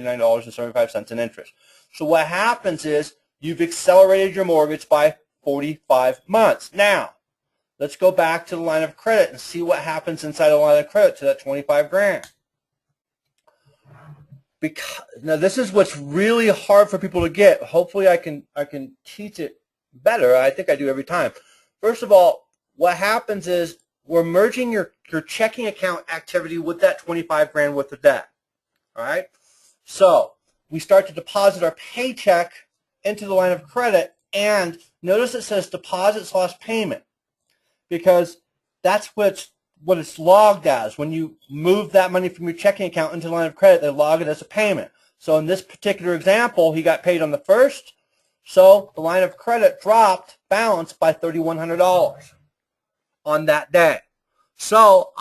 $89.75 in interest. So what happens is you've accelerated your mortgage by 45 months. Now, let's go back to the line of credit and see what happens inside the line of credit to that 25 grand. Now, this is what's really hard for people to get. Hopefully, I can teach it better. I think I do every time. First of all, what happens is we're merging your checking account activity with that 25 grand worth of debt. All right? So we start to deposit our paycheck into the line of credit, and notice it says deposit/payment because that's what it's logged as. When you move that money from your checking account into the line of credit, they log it as a payment. So in this particular example, he got paid on the 1st, so the line of credit dropped balance by $3,100 on that day. So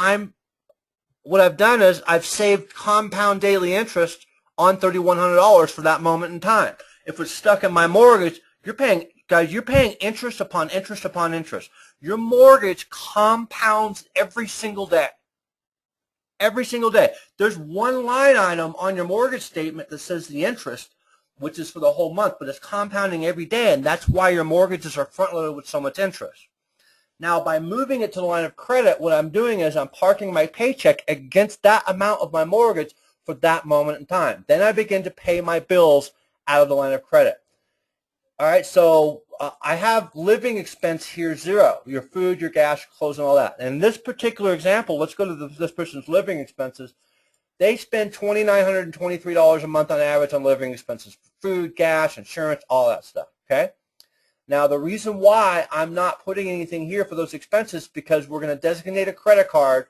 what I've done is I've saved compound daily interest on $3,100 for that moment in time. If it's stuck in my mortgage, you're paying interest upon interest upon interest. Your mortgage compounds every single day. Every single day. There's one line item on your mortgage statement that says the interest, which is for the whole month, but it's compounding every day, and that's why your mortgages are front-loaded with so much interest. Now, by moving it to the line of credit, what I'm doing is I'm parking my paycheck against that amount of my mortgage for that moment in time. Then I begin to pay my bills out of the line of credit. All right, so I have living expense here 0, your food, your gas, your clothes, and all that. And in this particular example, let's go to this person's living expenses. They spend $2,923 a month on average on living expenses, food, gas, insurance, all that stuff, okay? Now, the reason why I'm not putting anything here for those expenses is because we're going to designate a credit card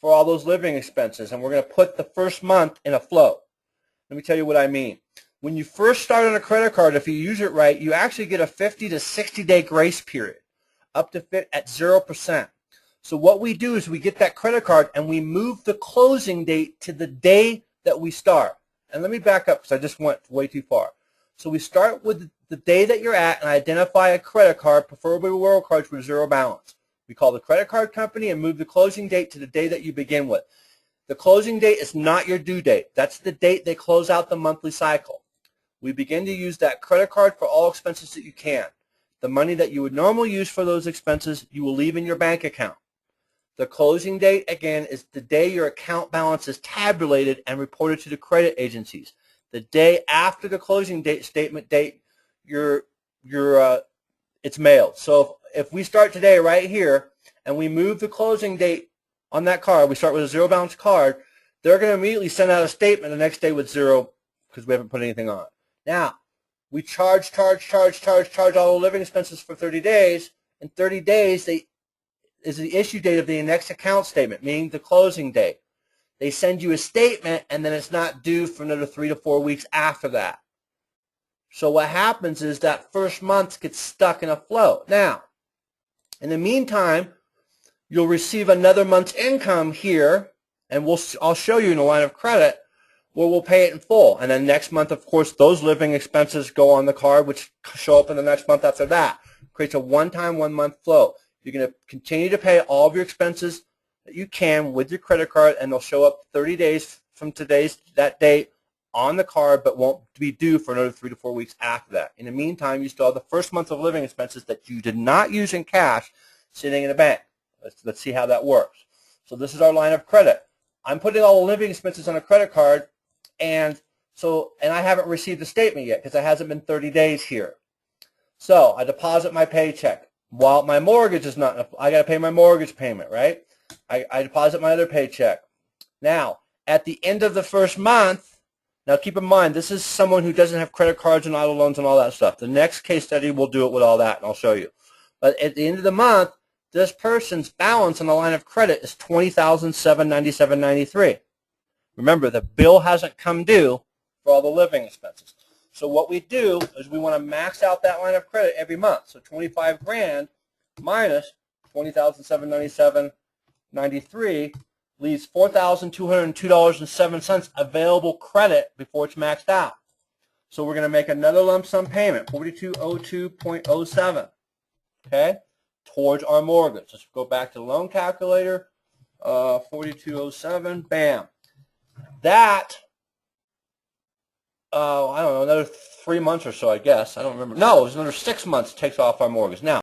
for all those living expenses, and we're going to put the first month in a float. Let me tell you what I mean. When you first start on a credit card, if you use it right, you actually get a 50 to 60-day grace period, up to at 0%. So what we do is we get that credit card and we move the closing date to the day that we start. And let me back up because I just went way too far. So we start with the day that you're at and identify a credit card, preferably World Cards with 0 balance. We call the credit card company and move the closing date to the day that you begin with. The closing date is not your due date. That's the date they close out the monthly cycle. We begin to use that credit card for all expenses that you can. The money that you would normally use for those expenses, you will leave in your bank account. The closing date, again, is the day your account balance is tabulated and reported to the credit agencies. The day after the closing date statement date, it's mailed. So if we start today right here and we move the closing date on that card, we start with a 0 balance card, they're going to immediately send out a statement the next day with 0 because we haven't put anything on it. Now, we charge all the living expenses for 30 days. In 30 days, is the issue date of the next account statement, meaning the closing date. They send you a statement, and then it's not due for another 3 to 4 weeks after that. So what happens is that first month gets stuck in a float. Now, in the meantime, you'll receive another month's income here, and I'll show you in the line of credit where we'll pay it in full. And then next month, of course, those living expenses go on the card, which show up in the next month after that. Creates a one-time, one-month flow. You're going to continue to pay all of your expenses that you can with your credit card, and they'll show up 30 days from that date on the card, but won't be due for another 3 to 4 weeks after that. In the meantime, you still have the first month of living expenses that you did not use in cash sitting in the bank. Let's see how that works. So this is our line of credit. I'm putting all the living expenses on a credit card, and I haven't received a statement yet because it hasn't been 30 days here. So I deposit my paycheck. While my mortgage is not, I got to pay my mortgage payment, right? I deposit my other paycheck. Now, at the end of the first month, now keep in mind, this is someone who doesn't have credit cards and auto loans and all that stuff. The next case study will do it with all that, and I'll show you. But at the end of the month, this person's balance on the line of credit is $20,797.93. Remember, the bill hasn't come due for all the living expenses. So what we do is we want to max out that line of credit every month. So 25 grand minus $20,797.93 leaves $4,202.07 available credit before it's maxed out. So we're going to make another lump sum payment, $4202.07, okay, towards our mortgage. Let's go back to the loan calculator, 4207, bam. That I don't know, another 3 months or so, I guess. I don't remember. No, it was another 6 months takes off our mortgage. Now,